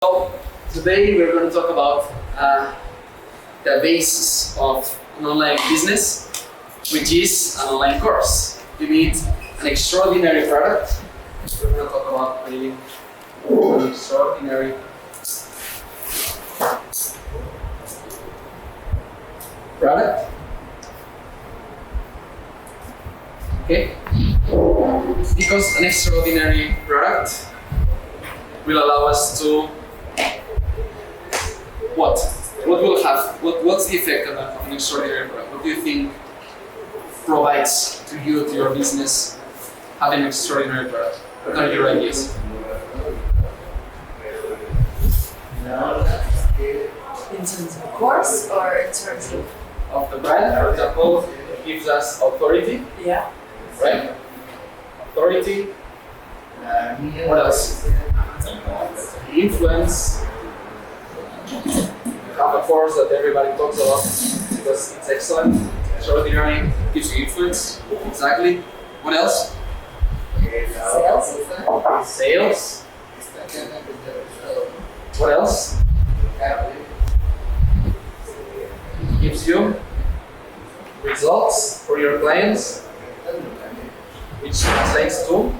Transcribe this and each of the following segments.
So today we're going to talk about the basis of an online business, which is an online course. You need an extraordinary product. We're going to talk about creating an extraordinary product. Okay? Because an extraordinary product will allow us to what will have what's the effect of an extraordinary product? What do you think provides to you, to your business, having an extraordinary product? What are your ideas? In terms of course or in terms Of the brand, for example, it gives us authority, yeah. right? Authority. What else? Influence. You have a course that everybody talks about because it's excellent, extraordinary, gives you influence. Exactly. What else? Sales. Sales. What else? Gives you results for your clients, which translates to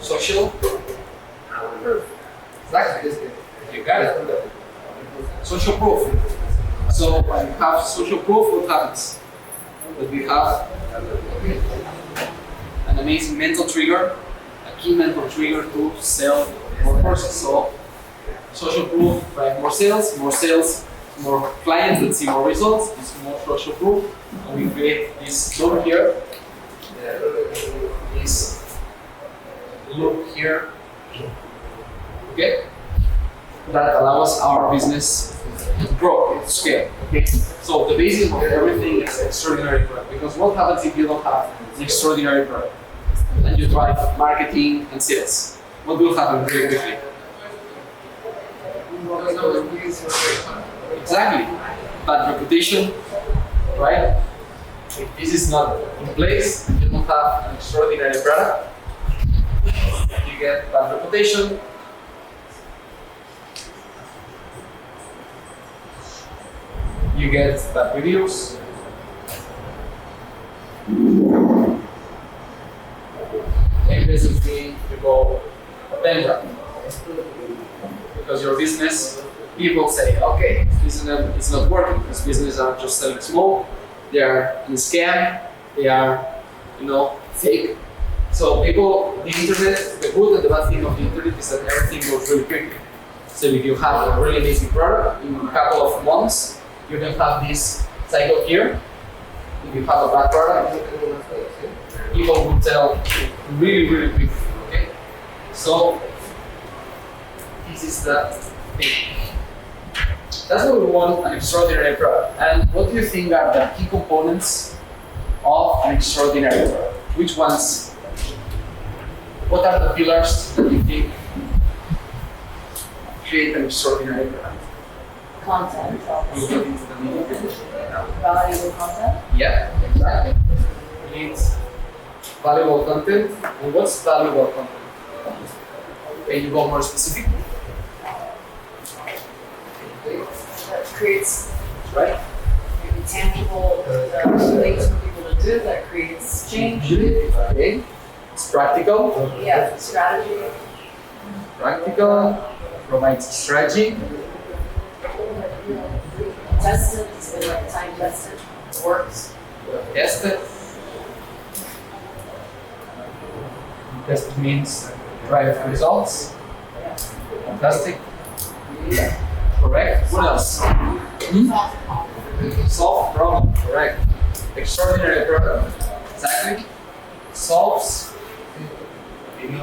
social proof. Exactly. You got it. Social proof. So when you have social proof, what happens? That we have an amazing mental trigger, a key mental trigger to sell more courses. So social proof drive more sales, more clients that see more results, it's more social proof. And we create this loop here, this loop here, okay? That allows our business to grow, to scale, okay? So the basis of everything is extraordinary product, because what happens if you don't have an extraordinary product and you drive marketing and sales? What will happen very quickly? Exactly. Bad reputation, right? If this is not in place, you don't have an extraordinary product, you get bad reputation. You get bad reviews. And basically you go bankrupt. Because your business, people say, okay, it's not working. This business are just selling smoke, they are a scam, they are, fake. So people, the internet, the good and the bad thing of the internet is that everything goes really quick. So if you have a really amazing product, in a couple of months, you can have this cycle here. If you have a bad product, people will tell really, really quick. Okay? So this is the thing. That's what we want, an extraordinary product. And what do you think are the key components of an extraordinary product? Which ones? What are the pillars that you think create an extraordinary product? Content. We'll get into the nitty-gritty. Valuable content. Yeah, exactly. We need valuable content. And what's valuable content? Can you go more specific? That creates Right? tangible things for people to do, that creates change. Okay. It's practical. Yeah, strategy. Practical. Provides strategy. Tested, it's been like time tested, works. Tested. Tested means drive results. Fantastic. Correct. What else? Solve problem. Correct. Extraordinary product. Exactly. Solves. And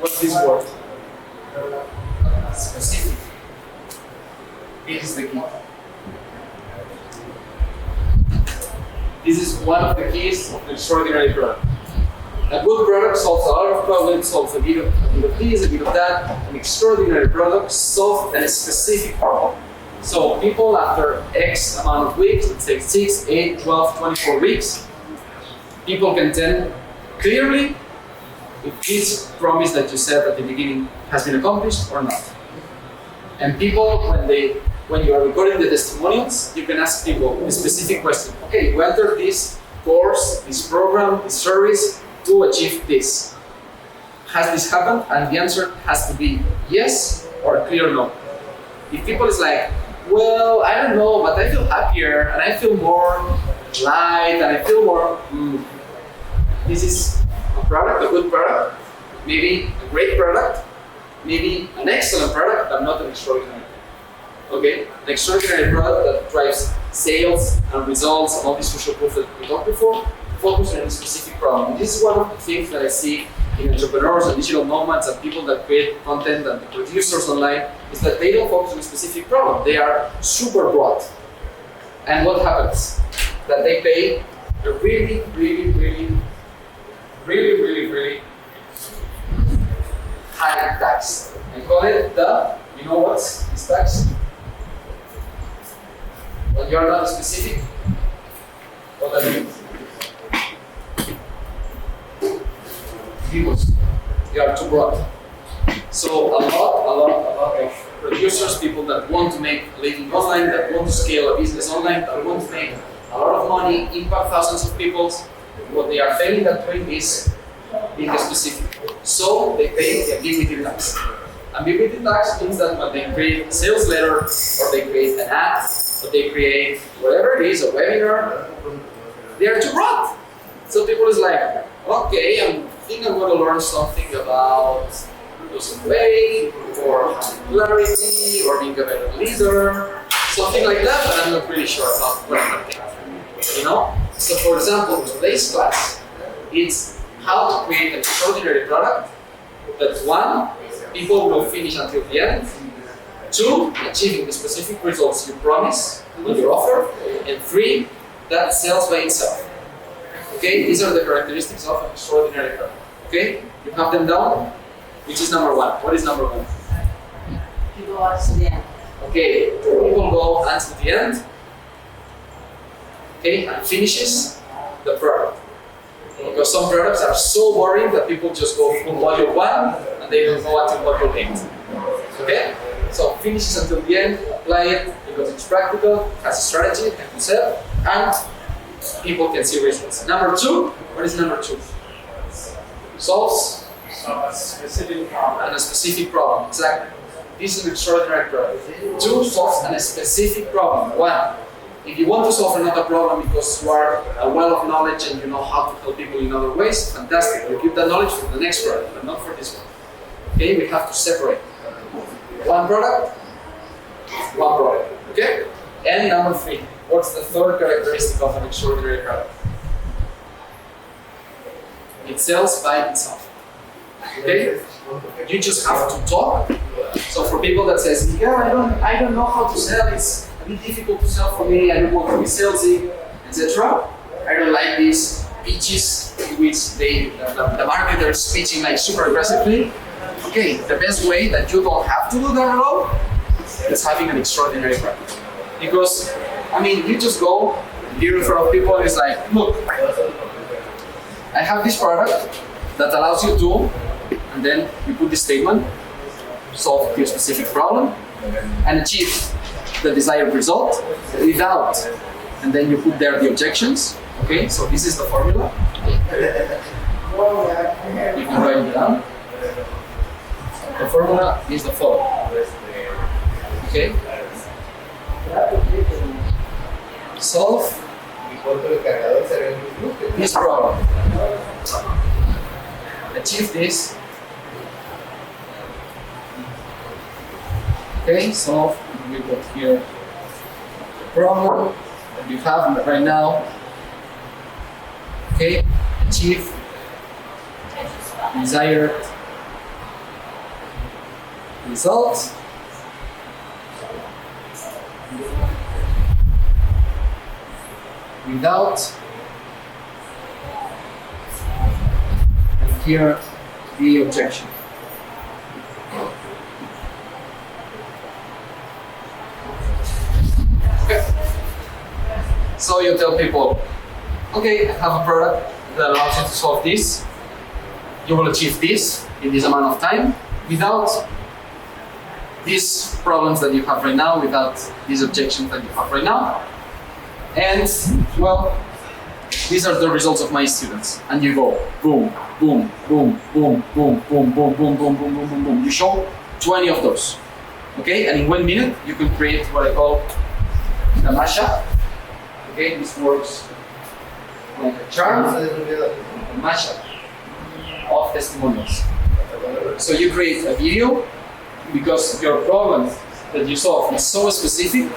what's this word? Specific. This is the key. This is one of the keys of the extraordinary product. A good product solves a lot of problems, solves a bit of this, a bit of that. An extraordinary product solves a specific problem. So people after X amount of weeks, let's say 6, 8, 12, 24 weeks, people can tell clearly if this promise that you said at the beginning has been accomplished or not. And people, when you are recording the testimonials, you can ask people a specific question. Okay, you entered this course, this program, this service to achieve this. Has this happened? And the answer has to be yes or a clear no. If people is like, well, I don't know, but I feel happier and I feel more light and I feel more, this is a product, a good product, maybe a great product, maybe an excellent product, but not an extraordinary. Okay, an extraordinary product that drives sales and results and all these social proof that we talked before, focus on a specific problem. And this is one of the things that I see in entrepreneurs and digital nomads and people that create content and producers online, is that they don't focus on a specific problem. They are super broad. And what happens? That they pay a really high tax. I call it the, you know what's this tax? When you are not specific, what that means? Views. You are too broad. So a lot of producers, people that want to make a living online, that want to scale a business online, that want to make a lot of money, impact thousands of people, what they are failing at doing is being specific. So they pay the ambiguity tax. Ambiguity tax means that when they create a sales letter, or they create an ad, or they create whatever it is, a webinar, they are too broad. So people is like, okay, I think I'm going to learn something about losing weight, or popularity, or being a better leader, something like that, but I'm not really sure about what I'm going to get. You know? So for example, today's class, it's how to create an extraordinary product that one, people will finish until the end, two, achieving the specific results you promise with your offer, and three, that sells by itself. Okay, these are the characteristics of an extraordinary product. Okay, you have them down. Which is number one? What is number one? People watch to the end. Okay, people go until the end. Okay, and finishes the product. Because some products are so boring that people just go from module 1 and they don't go until module 8. Okay? So finishes until the end, apply it because it's practical, has a strategy, can sell, and people can see results. Number 2, what is number 2? Solves a specific problem. Exactly. This is an extraordinary product. 2, solves a specific problem. 1, if you want to solve another problem because you are a well of knowledge and you know how to help people in other ways, fantastic. You give that knowledge for the next product, but not for this one. Okay, we have to separate. One product. Okay? And number 3, what's the third characteristic of an extraordinary product? It sells by itself. Okay? You just have to talk. So for people that says, yeah, I don't know how to sell, it's a bit difficult to sell for me, I don't want to be salesy, etc. I don't like these pitches in which the marketer is pitching like super aggressively. Okay, the best way that you don't have to do that at all is having an extraordinary product. Because, I mean, you just go here in front of people and it's like, look, I have this product that allows you to, and then you put this statement, solve your specific problem, and achieve the desired result without, and then you put there the objections. Okay, so this is the formula. You can write it down. The formula is the following. Okay. Solve this problem. Achieve this. Okay, solve. We got here the problem that you have right now. Okay, achieve desired result. Without, and here the objection. So you tell people, okay, I have a product that allows you to solve this. You will achieve this in this amount of time without these problems that you have right now, without these objections that you have right now. And well, these are the results of my students. And you go boom, boom, boom, boom, boom, boom, boom, boom, boom, boom, boom, boom, boom. You show 20 of those. Okay, and in 1 minute you can create what I call a mashup. Okay, this works like a chart, a mashup of testimonials. So you create a video because your problem that you solve is so specific.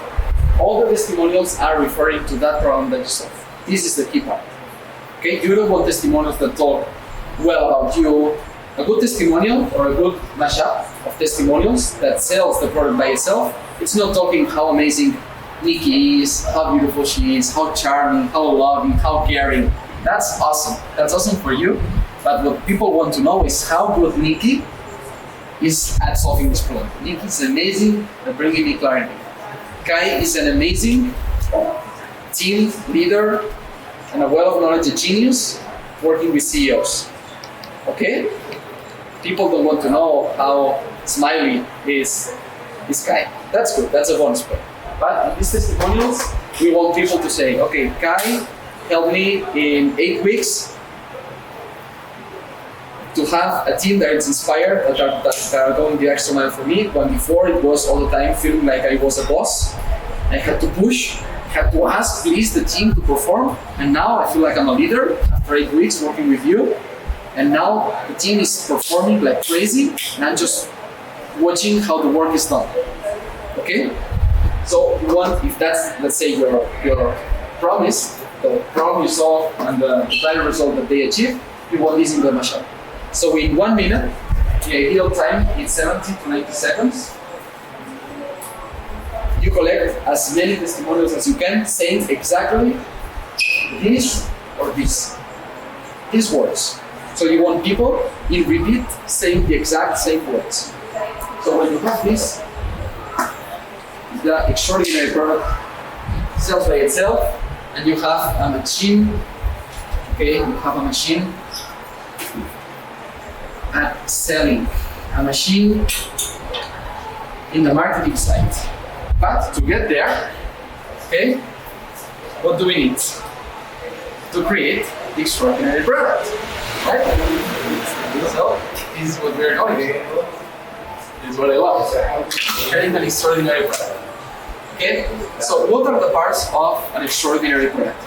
All the testimonials are referring to that problem that you solve. This is the key part. Okay, you don't want testimonials that talk well about you. A good testimonial or a good mashup of testimonials that sells the product by itself, it's not talking how amazing Nikki is, how beautiful she is, how charming, how loving, how caring. That's awesome. That's awesome for you. But what people want to know is how good Nikki is at solving this problem. Nikki is amazing at bringing me clarity. Kai is an amazing team leader and a wealth of knowledge, a genius working with CEOs. Okay? People don't want to know how smiley is this guy. That's good, that's a bonus point. But in these testimonials, we want people to say, okay, Kai helped me in 8 weeks to have a team that is inspired, that are going the extra mile for me, when before it was all the time feeling like I was a boss. I had to push, had to ask, please, the team to perform, and now I feel like I'm a leader after 8 weeks working with you. And now the team is performing like crazy, and I'm just watching how the work is done. Okay? So you want, if that's, let's say, your promise, the problem you solve and the desired result that they achieve, you want this in the mashup. So in 1 minute, the ideal time is 70 to 90 seconds. You collect as many testimonials as you can, saying exactly this or this. These words. So you want people in repeat saying the exact same words. So when you have this, the extraordinary product sells by itself, and you have a machine. Okay, you have a machine at selling, a machine in the marketing side. But to get there, okay, what do we need? To create the extraordinary product, right? So this is what we're doing. This is what I love. Creating an extraordinary product. Okay, so what are the parts of an extraordinary product?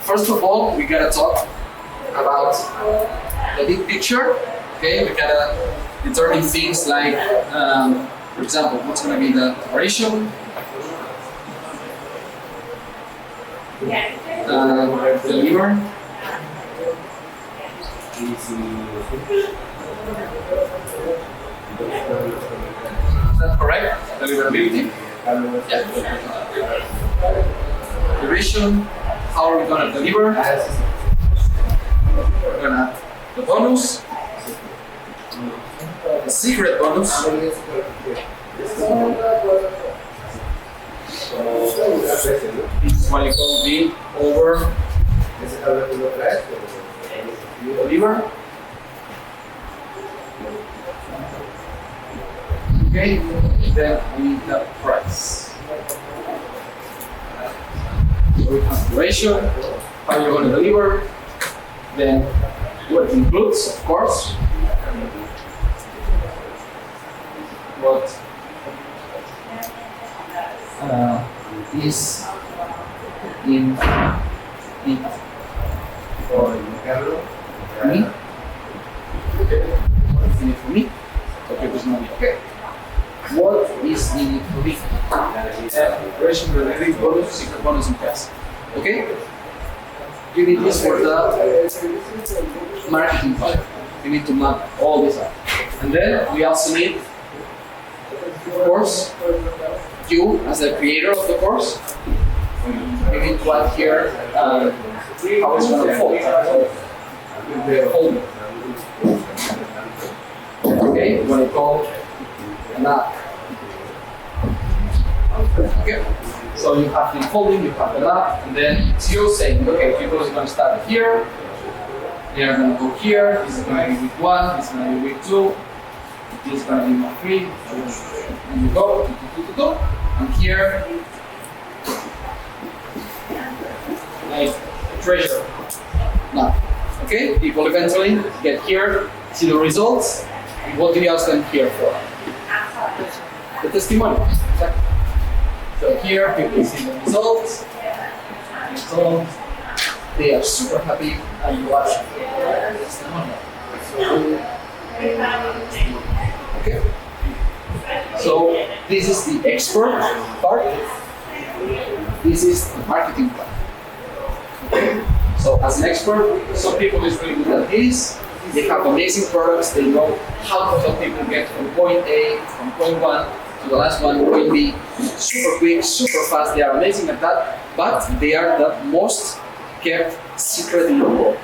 First of all, we gotta talk about the big picture. Okay, we gotta determine things like, for example, what's gonna be the operation, deliver, is that correct? Deliverability? Yeah. Duration, how are we gonna deliver? We're gonna add the bonus, the secret bonus. This is what you call the over deliver. Okay, then we need the price. So we have the ratio, how you're going to deliver, then what it includes, of course, what is in it for me. Okay, what is in it for me? Okay, there's no need. Okay. What is in it for me? Operation related bonus, secret bonus, and price. Okay? You need this for the marketing part. You need to map all this up. And then we also need, of course, you as the creator of the course. You need to add here how it's going to fold. Fold. Okay, what I call an app. Okay. So you have the unfolding, you have the lab, and then it's you saying, okay, people are going to start here, they are going to go here, this is going to be week 1, this is going to be week 2, this is going to be week 3, and you go, and here, like treasure. Now, okay, people eventually get here, see the results. What do you ask them here for? The testimonial. Exactly. So here people see the results. They are super happy and you watch the testimonial. Okay. So this is the expert part. This is the marketing part. Okay. So as an expert, some people is really good at this. They have amazing products. They know how to help people get from point A, from point 1 to the last one, point B, super quick, super fast. They are amazing at that, but they are the most kept secret in the world.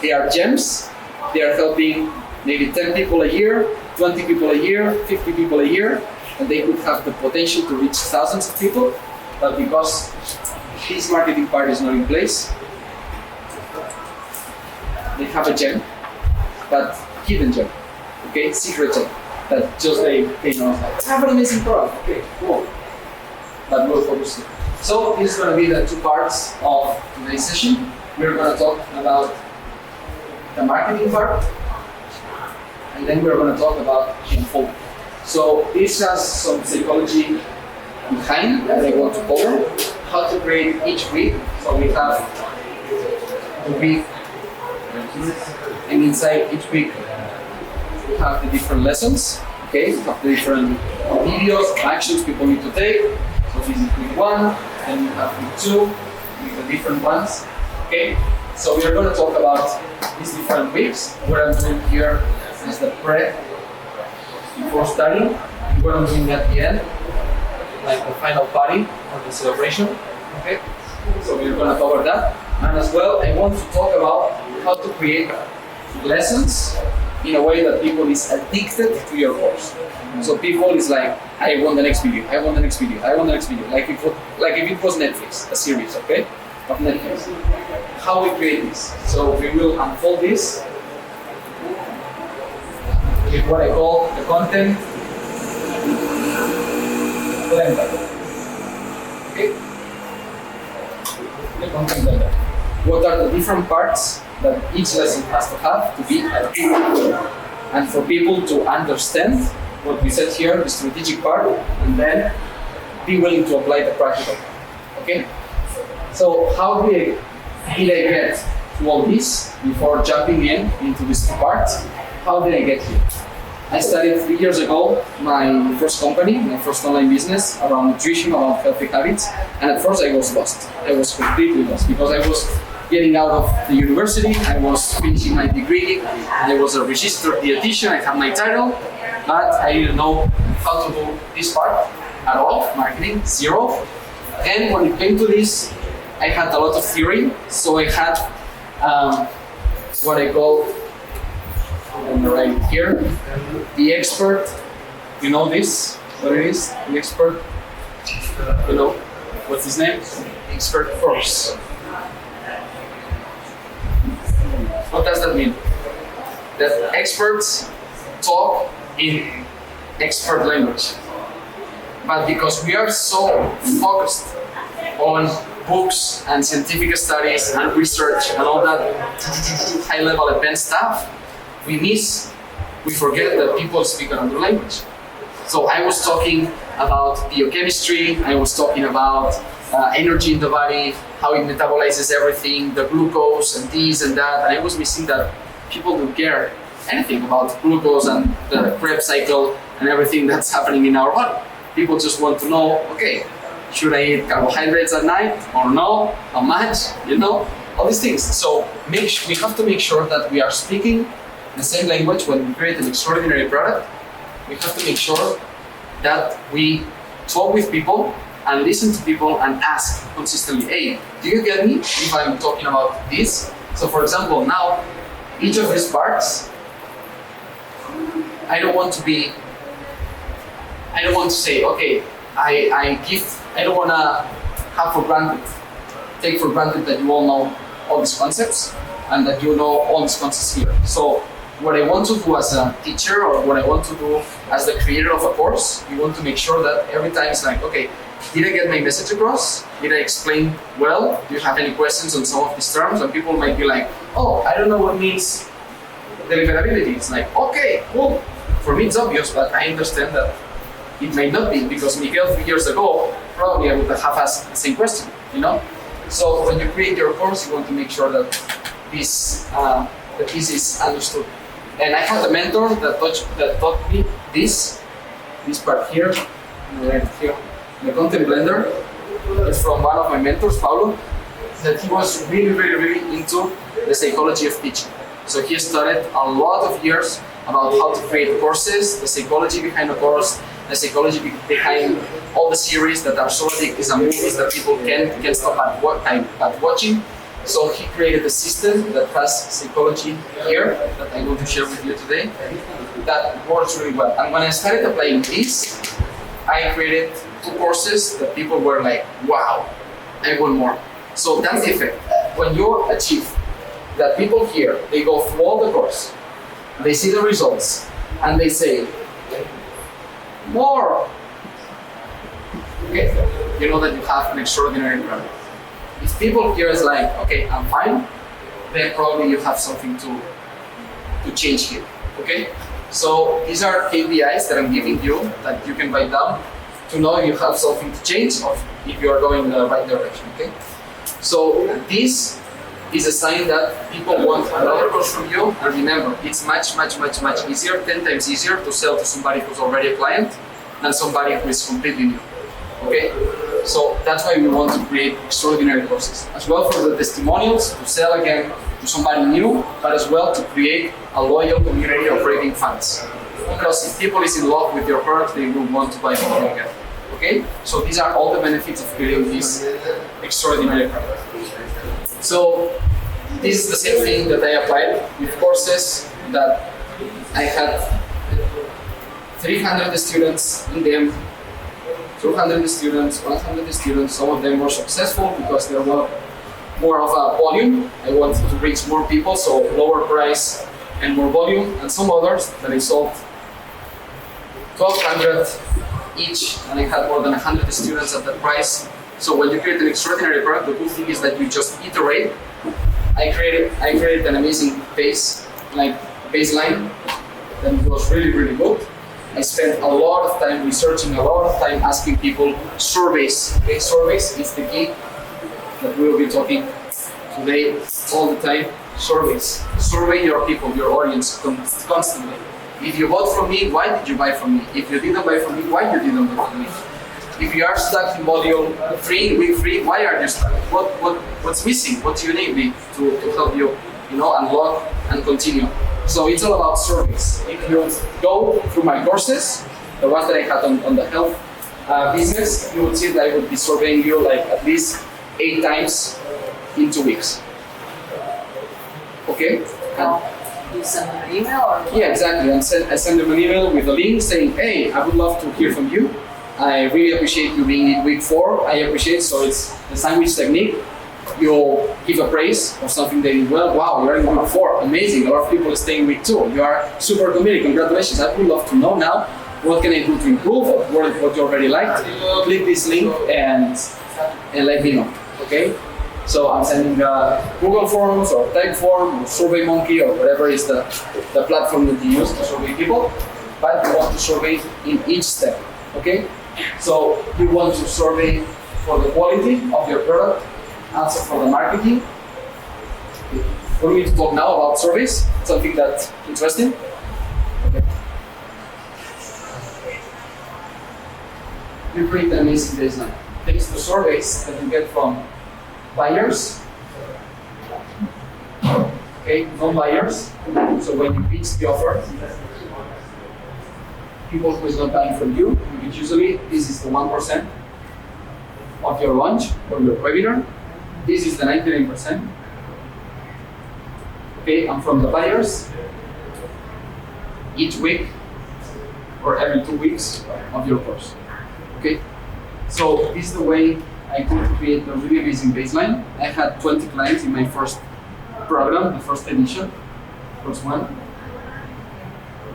They are gems. They are helping maybe 10 people a year, 20 people a year, 50 people a year, and they could have the potential to reach thousands of people, but because this marketing part is not in place, they have a gem, but hidden gem, okay, secret gem, that just they know, like, I have an amazing product, okay, cool, but we'll focus here. So this is going to be the 2 parts of today's session. We're going to talk about the marketing part, and then we're going to talk about the unfolding. So this has some psychology behind that I want to cover, how to create each week. So we have the week, and inside each week we have the different lessons, okay? We have the different videos, actions people need to take. So this is week 1, then you have week 2, with the different ones, okay? So we are going to talk about these different weeks. What I'm doing here is the prep before starting. What I'm doing at the end, like the final party or the celebration, okay? So we're going to cover that. And as well, I want to talk about how to create lessons in a way that people is addicted to your course. So people is like, I want the next video, I want the next video, I want the next video. Like if it was Netflix, a series, okay, of Netflix. How we create this? So we will unfold this with what I call the content blender. Okay? The content blender. What are the different parts that each lesson has to have to be addictive, and for people to understand what we said here, the strategic part, and then be willing to apply the practical part. Okay? So how did I get to all this before jumping into these 2 parts? How did I get here? I started 3 years ago my first company, my first online business around nutrition, around healthy habits, and at first I was lost. I was completely lost because I was getting out of the university, I was finishing my degree, I was a registered dietitian, I had my title, but I didn't know how to do this part at all, marketing, zero. And when it came to this, I had a lot of theory, so I had what I call, I'm gonna write it here, the expert. You know this, what it is, the expert? You know, what's his name? The expert course. What does that mean? That experts talk in expert language. But because we are so focused on books and scientific studies and research and all that high-level advanced stuff, we forget that people speak another language. So I was talking about biochemistry, I was talking about energy in the body, how it metabolizes everything, the glucose and this and that, and I was missing that people don't care anything about glucose and the Krebs cycle and everything that's happening in our body. People just want to know, okay, should I eat carbohydrates at night or no? How much? You know, all these things. So we have to make sure that we are speaking the same language when we create an extraordinary product. We have to make sure that we talk with people and listen to people and ask consistently, hey, do you get me if I'm talking about this? So for example, now, each of these parts, I don't want to say, okay, I don't want to take for granted that you all know all these concepts and that you know all these concepts here. So what I want to do as a teacher, or what I want to do as the creator of a course, you want to make sure that every time it's like, okay, did I get my message across? Did I explain well? Do you have any questions on some of these terms? And people might be like, oh, I don't know what means deliverability. It's like, okay, cool. For me it's obvious, but I understand that it may not be, because Miguel 3 years ago, probably I would have asked the same question, you know? So when you create your course, you want to make sure that this is understood. And I had a mentor that taught me this part here, right here. The content blender is from one of my mentors, Paulo, that he was really into the psychology of teaching. So he studied a lot of years about how to create courses, the psychology behind a course, the psychology behind all the series that are so addictive and movies that people can't stop at watching. So he created a system that has psychology here that I want to share with you today that works really well. And when I started applying this, I created 2 courses that people were like, wow, I want more. So that's the effect. When you achieve that people here, they go through all the course, they see the results, and they say, more. Okay, you know that you have an extraordinary product. If people here is like, okay, I'm fine, then probably you have something to change here, okay? So these are KPIs that I'm giving you that you can write down to know if you have something to change or if you are going in the right direction, okay? So this is a sign that people want another course from you, and remember, it's much easier, 10 times easier to sell to somebody who's already a client than somebody who is completely new, okay? So that's why we want to create extraordinary courses. As well for the testimonials, to sell again to somebody new, but as well to create a loyal community of raving fans. Because if people is in love with your product, they will want to buy from you again. Okay? So these are all the benefits of creating this extraordinary product. So this is the same thing that I applied with courses that I had 300 students in them, 200 students, 100 students. Some of them were successful because there were more of a volume. I wanted to reach more people, so lower price and more volume. And some others that I sold 1,200 each, and I had more than 100 students at that price. So when you create an extraordinary product, the good thing is that you just iterate. I created an amazing baseline that was really good. I spent a lot of time researching, a lot of time asking people surveys. Okay, surveys is the key that we will be talking today all the time. Surveys. Survey your people, your audience constantly. If you bought from me, why did you buy from me? If you didn't buy from me, why you didn't buy from me? If you are stuck in module 3, week 3, why are you stuck? What's missing? What do you need me to help you, unlock and continue? So it's all about surveys. If you go through my courses, the ones that I had on the health business, you will see that I would be surveying you like at least 8 times in 2 weeks. Okay? You send them an email or? Yeah, exactly. I send them an email with a link saying, hey, I would love to hear from you. I really appreciate you being in week 4. I appreciate, so it's the sandwich technique. You'll give a praise of something they did well. Wow, you're in week 4, amazing. A lot of people are staying week 2. You are super committed, congratulations. I would love to know now, what can I do to improve what you already liked? Click this link and let me know, okay? So I'm sending Google Forms or Typeform or SurveyMonkey or whatever is the platform that you use to survey people, but you want to survey in each step, okay? So you want to survey for the quality of your product, also for the marketing. We're going to talk now about surveys, something that's interesting. Okay. You create an amazing baseline. Thanks to surveys that you get from buyers, okay, non-buyers. So when you pitch the offer, people who is not buying from you, because usually this is the 1% of your launch or your webinar. This is the 99%. Okay, and from the buyers, each week or every 2 weeks of your course. Okay, So this is the way I could create a really amazing baseline. I had 20 clients in my first program, the first edition, first one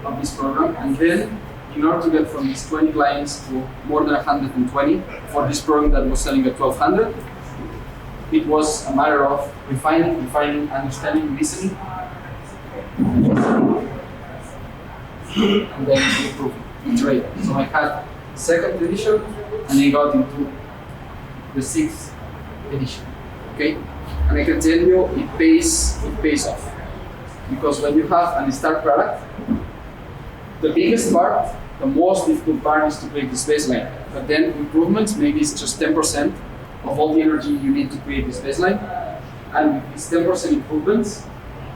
of this program. And then in order to get from these 20 clients to more than 120 for this program that was selling at 1200, it was a matter of refining, understanding, listening, and then improving, iterating. So I had second edition and I got into the sixth edition. Okay? And I can tell you it pays off. Because when you have an start product, the biggest part, the most difficult part is to create this baseline. But then improvements, maybe it's just 10% of all the energy you need to create this baseline. And with these 10% improvements,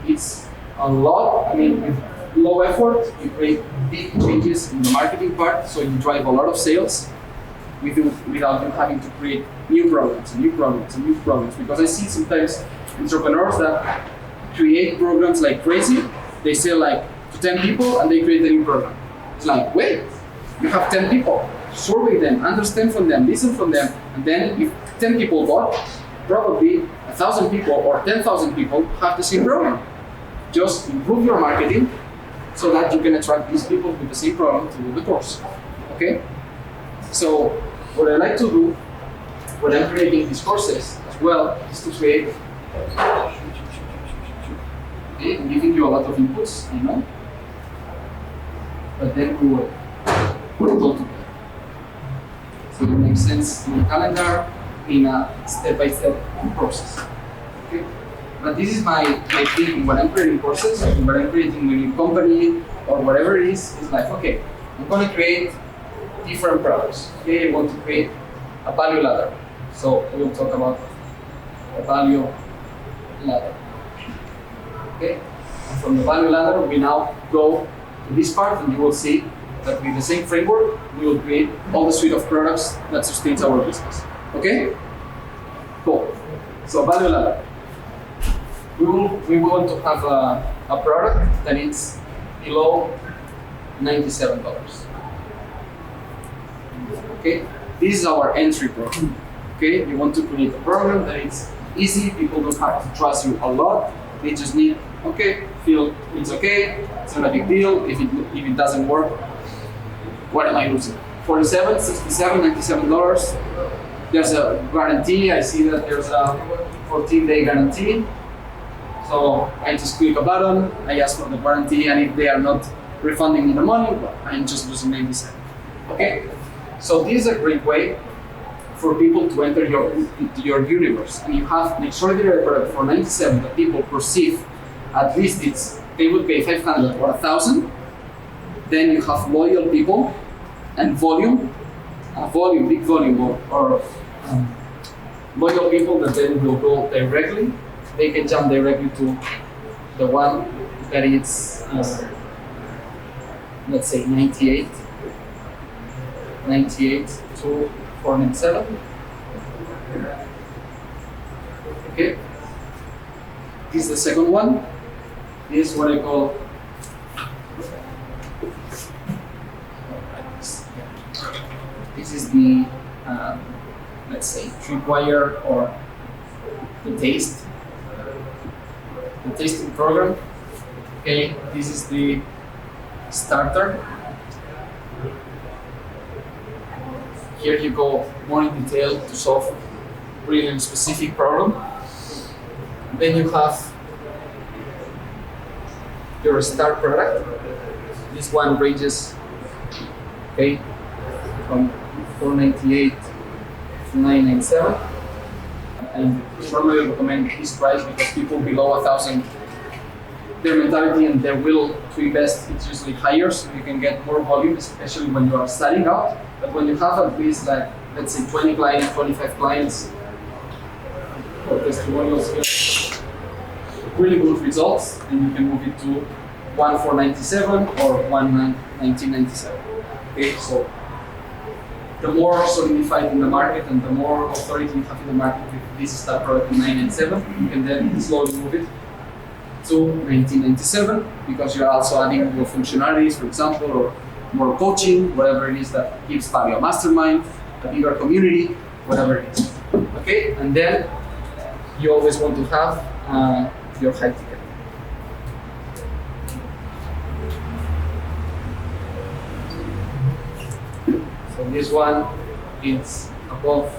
it's a lot. I mean, with low effort, you create big changes in the marketing part, so you drive a lot of sales without you having to create new programs. Because I see sometimes entrepreneurs that create programs like crazy. They sell like to 10 people and they create a new program. It's like, wait, you have 10 people, survey them, understand from them, listen from them, and then if 10 people bought, probably 1,000 people or 10,000 people have the same program. Just improve your marketing so that you can attract these people with the same problem to do the course. Okay? So what I like to do when I'm creating these courses as well is to create, okay, I'm giving you a lot of inputs, I know, but then we will put it all together. So it makes sense in a calendar, in a step-by-step process. Okay? But this is my thinking when I'm creating courses, when I'm creating a new company or whatever it is, it's like, okay, I'm going to create different products. Okay, I want to create a value ladder. So we'll talk about a value ladder. Okay, and from the value ladder, we now go to this part, and you will see that with the same framework, we will create all the suite of products that sustains our business. Okay? Cool. So value ladder. We want to have a product that is below $97. Okay? This is our entry program. Okay? You want to create a program that is easy, people don't have to trust you a lot. They just need, okay, feel it's okay, it's not a big deal. If it doesn't work, what am I losing? $47, $67, $97. There's a guarantee. I see that there's a 14-day guarantee. So I just click a button, I ask for the guarantee, and if they are not refunding me the money, well, I'm just losing 97. Okay? So this is a great way for people to enter your universe. And you have an extraordinary product for 97 that people perceive, at least they would pay 500 or 1,000. Then you have loyal people and big volume or loyal people that then will go directly. They can jump directly to the one that is, let's say 98 to 497. Okay. This is the second one. This is what I call this is the let's say tripwire or the tasting program. Okay, this is the starter. Here you go more in detail to solve really a specific problem. Then you have your start product. This one ranges, okay, from 498 to 997. And normally recommend this price because people below 1,000, their mentality and their will to invest is usually higher, so you can get more volume, especially when you are starting out. But when you have at least like, let's say 20 clients, 25 clients, or testimonials here, really good results, then you can move it to 1,497 or 1,997. Okay, so the more solidified in the market and the more authority you have in the market with this start product 997, you can then slowly move it to 1997 because you're also adding more functionalities, for example, or more coaching, whatever it is that gives value. A mastermind, a bigger community, whatever it is. Okay, and then you always want to have your high ticket. So this one is above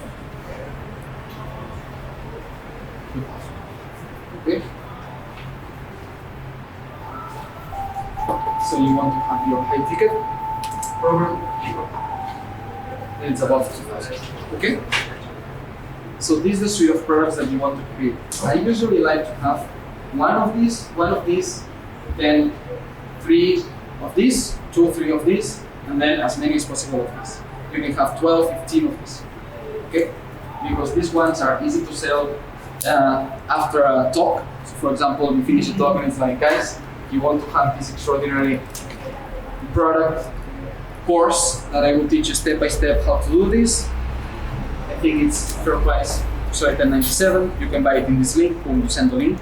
2,000. Okay. So you want to have your high ticket program, and it's above 2,000. Okay. So this is the suite of products that you want to create. I usually like to have one of these, then 3 of these, 2 or 3 of these, and then as many as possible of these. You can have 12, 15 of these. Okay? Because these ones are easy to sell after a talk. So for example, you finish a talk and it's like, guys, you want to have this extraordinary product course that I will teach you step by step how to do this. I think it's fair price, so at 10.97. You can buy it in this link, boom, you send the link.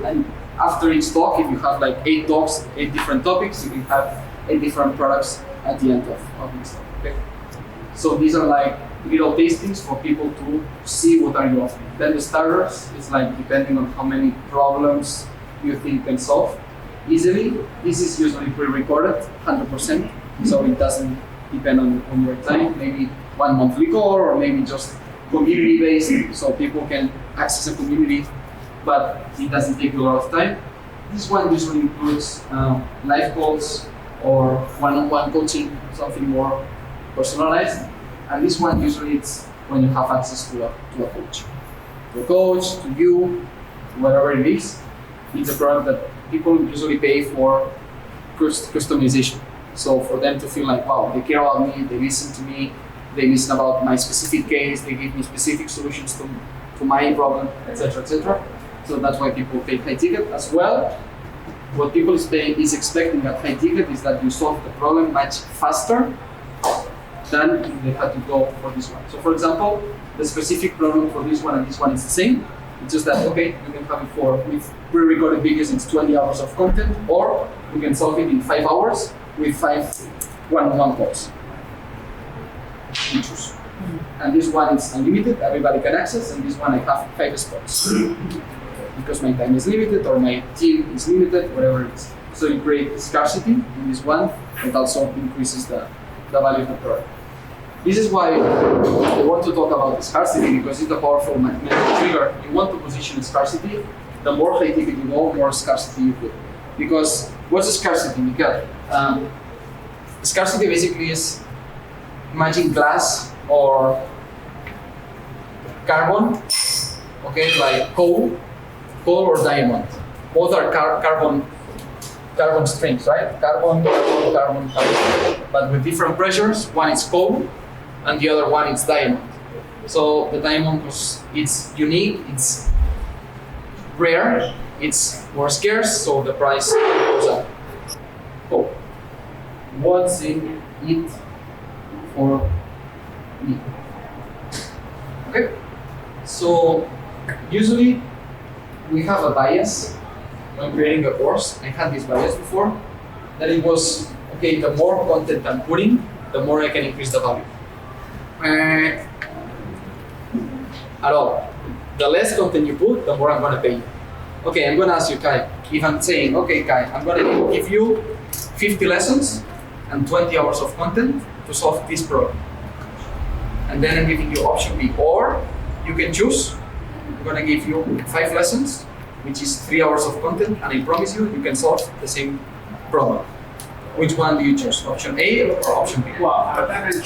And after each talk, if you have like 8 talks, 8 different topics, you can have 8 different products at the end of this talk. Okay? So these are like little tastings for people to see what are you offering. Then the starters is like depending on how many problems you think you can solve easily. This is usually pre-recorded, 100%, so it doesn't depend on your time. Maybe 1 monthly call, or maybe just community-based, so people can access a community, but it doesn't take a lot of time. This one usually includes live calls or one-on-one coaching, something more personalized. And this one usually it's when you have access to a coach. To a coach, to you, whatever it is. It's a product that people usually pay for customization. So for them to feel like, wow, they care about me, they listen to me, they listen about my specific case, they give me specific solutions to my problem, etc., etc. So that's why people pay high ticket as well. What people is expecting at high ticket is that you solve the problem much faster than if they had to go for this one. So for example, the specific problem for this one and this one is the same. It's just that, okay, you can have it with pre-recorded videos, it's 20 hours of content, or we can solve it in 5 hours with 5 one-on-one calls. You choose. And this one is unlimited, everybody can access, and this one I have 5 spots. Because my time is limited, or my team is limited, whatever it is. So you create scarcity in this one, and also increases the value of the product. This is why I want to talk about the scarcity, because it's a powerful mental trigger. You want to position scarcity. The more high ticket you go, more scarcity you put. Because what's the scarcity, Miguel? Scarcity basically is, imagine glass or carbon, okay, like coal or diamond. Both are carbon strings, right? Carbon, but with different pressures. One is coal, and the other one is diamond. So the diamond, it's unique, it's rare, it's more scarce, so the price goes up. So, what's in it for me? Okay, so usually we have a bias when creating a course. I had this bias before, that it was, okay, the more content I'm putting, the more I can increase the value. At all. The less content you put, the more I'm going to pay you. Okay, I'm going to ask you, Kai, if I'm saying, okay, Kai, I'm going to give you 50 lessons and 20 hours of content to solve this problem. And then I'm giving you option B, or you can choose. I'm going to give you 5 lessons, which is 3 hours of content, and I promise you, you can solve the same problem. Which one do you choose? Option A or option B? Well, I would definitely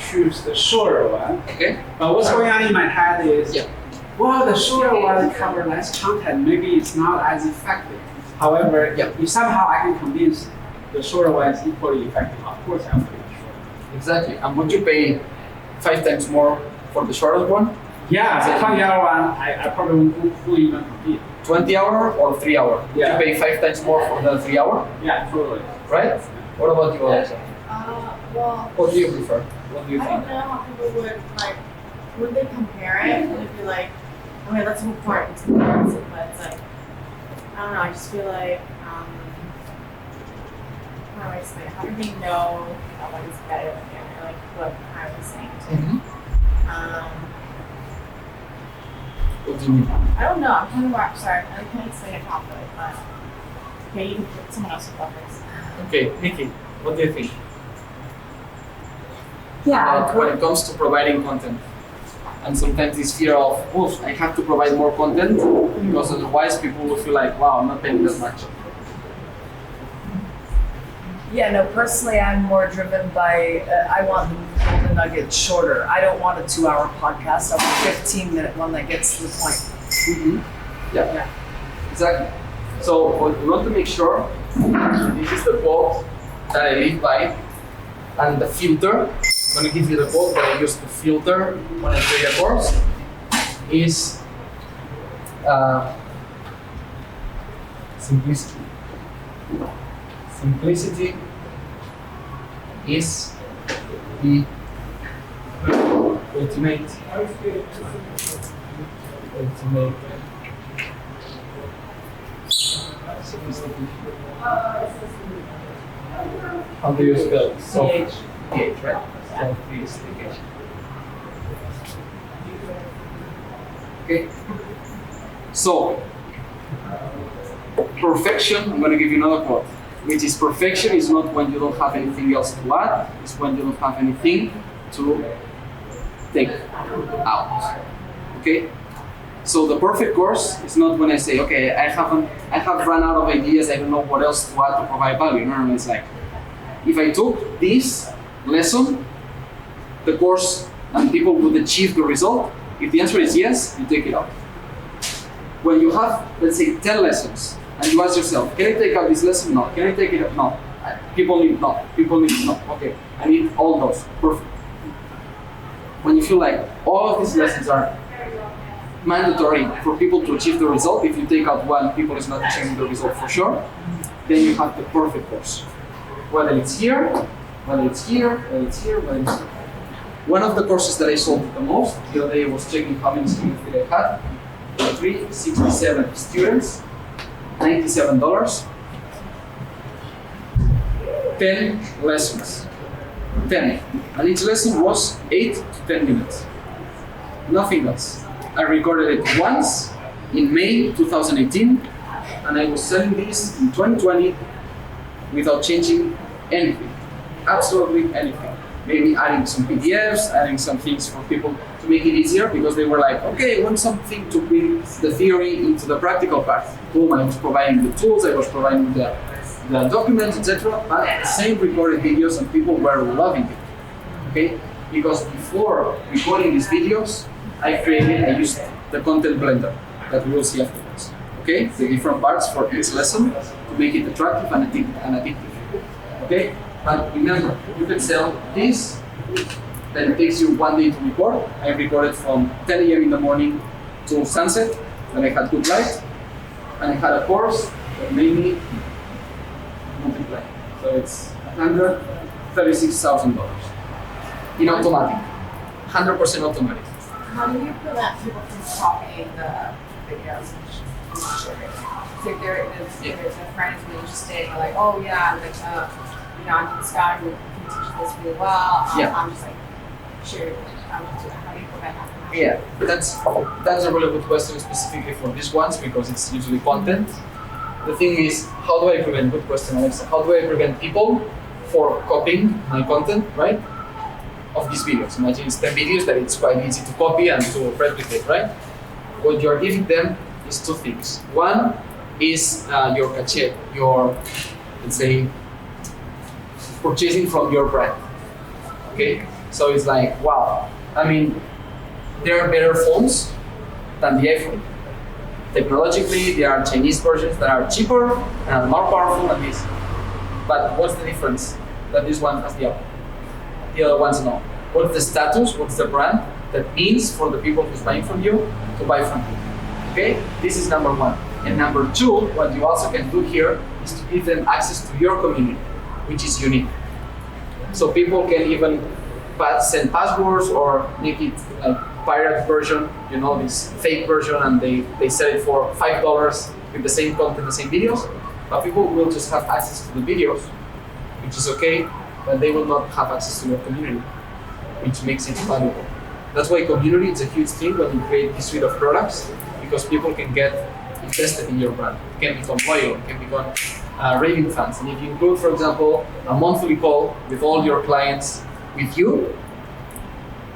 choose the shorter one. Okay. But what's going on in my head is, Yeah. well, the shorter one covers less content. Maybe it's not as effective. However, Yeah. if somehow I can convince the shorter one is equally effective, of course I'll pay the shorter. Exactly. And would you pay 5 times more for the shortest one? Yeah, the 20-hour one, I probably won't even compete. 20 hour or 3 hour? Yeah. You pay 5 times more for the 3 hour, Yeah, totally. right? What about you, Alexa? Well, What do you prefer? What do you I think? don't know how people would they compare it? Would it be like, okay, that's important to comparison, but it's like, I don't know, I just feel like, how do I say it? How do they know that one is better than the other? like what I was saying too. Mm-hmm. What do you mean? I don't know. I'm kind of sorry. I can't explain it properly, but okay, you can put someone else with first. Okay, Nikki, what do you think? Yeah, When it comes to providing content. And sometimes this fear of, oof, I have to provide more content because otherwise people will feel like, wow, I'm not paying that much. yeah. No, personally, I'm more driven by. I want the golden nugget shorter. I don't want a 2-hour podcast. I want a 15-minute one that gets to the point. Mm-hmm. Yeah, exactly. So what we want to make sure, this is the quote that I live by, and the filter, I'm going to give you the quote that I use to filter when I create a course, is simplicity. Simplicity is the ultimate simplicity. How do you spell PH, right? Sophistication. Okay. So, perfection, I'm going to give you another quote, which is perfection is not when you don't have anything else to add, it's when you don't have anything to take out. Okay? So the perfect course is not when I say, okay, I have run out of ideas, I don't know what else to add to provide value. No, it's like, if I took this lesson, the course and people would achieve the result. If the answer is yes, you take it out. When you have, let's say, 10 lessons, and you ask yourself, can I take out this lesson? No. Can I take it out? No. People need no. Okay, I need all those. Perfect. When you feel like all of these lessons are mandatory for people to achieve the result, if you take out one, people is not achieving the result for sure, then you have the perfect course. Whether it's here, whether it's here, whether it's here, whether it's here. One of the courses that I sold the most, the other day I was checking how many students did I had. 367 students, $97. 10 lessons. 10. And each lesson was 8 to 10 minutes. Nothing else. I recorded it once in May 2018, and I was selling this in 2020 without changing anything. Absolutely anything. Maybe adding some PDFs, adding some things for people to make it easier, because they were like, okay, I want something to bring the theory into the practical part. Boom, I was providing the tools, I was providing the documents, etc. But the same recorded videos, and people were loving it. Okay? Because before recording these videos, I used the content blender that we will see afterwards. Okay? The different parts for each lesson to make it attractive and addictive. Okay? But remember, you can sell this, then it takes you 1 day to record. I recorded from 10 a.m. in the morning to sunset, and I had good light, and I had a course that made me multiply. So it's $136,000 in automatic, 100% automatic. How do you prevent people from copying the videos? So if there's a friend who's interested, like, oh yeah, I know this guy who can teach this really well. Yeah. I'm just like, sure. How do you prevent that from happening? Yeah, that's a really good question specifically for these ones, because it's usually content. The thing is, how do I prevent, good question, Alexa, how do I prevent people for copying my content, right? Of these videos. Imagine it's 10 videos that it's quite easy to copy and to replicate, right? What you're giving them is two things. One is your cachet, your, let's say, purchasing from your brand. Okay? So it's like, wow. I mean, there are better phones than the iPhone. Technologically, there are Chinese versions that are cheaper and more powerful than this. But what's the difference that this one has the Apple? The other ones no. What's the status? What's the brand that means for the people who's buying from you to buy from you? Okay? This is number one. And number two, what you also can do here is to give them access to your community, which is unique. So people can even send passwords or make it like pirate version, this fake version, and they sell it for $5 with the same content, the same videos. But people will just have access to the videos, which is okay. but they will not have access to your community, which makes it valuable. That's why community is a huge thing when you create this suite of products, because people can get invested in your brand, can become loyal, can become raving fans. And if you include, for example, a monthly call with all your clients with you,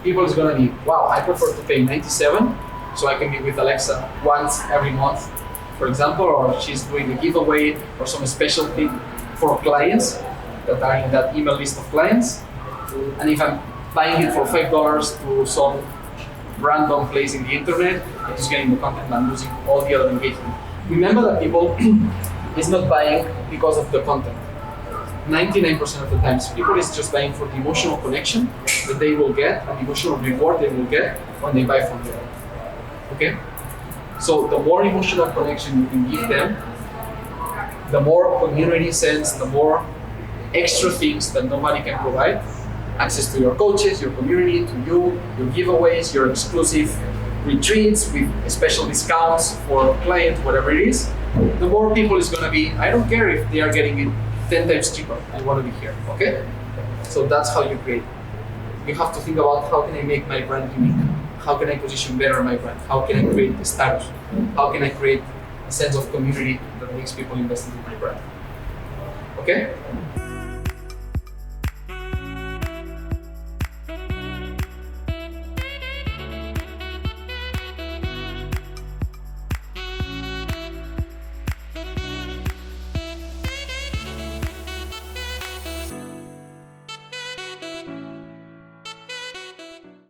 people is gonna be, wow, I prefer to pay 97 so I can be with Alexa once every month, for example, or she's doing a giveaway or some special thing for clients that are in that email list of clients. And if I'm buying it for $5 to some random place in the internet, I'm just getting the content and I'm losing all the other engagement. Remember that people is not buying because of the content. 99% of the times, people is just buying for the emotional connection that they will get and the emotional reward they will get when they buy from you. Okay? So the more emotional connection you can give them, the more community sense, the more extra things that nobody can provide. Access to your coaches, your community, to you, your giveaways, your exclusive retreats with special discounts for clients, whatever it is. The more people is gonna be, I don't care if they are getting it 10 times cheaper, I wanna be here, okay? So that's how you create. You have to think about how can I make my brand unique? How can I position better my brand? How can I create the status? How can I create a sense of community that makes people invested in my brand? Okay?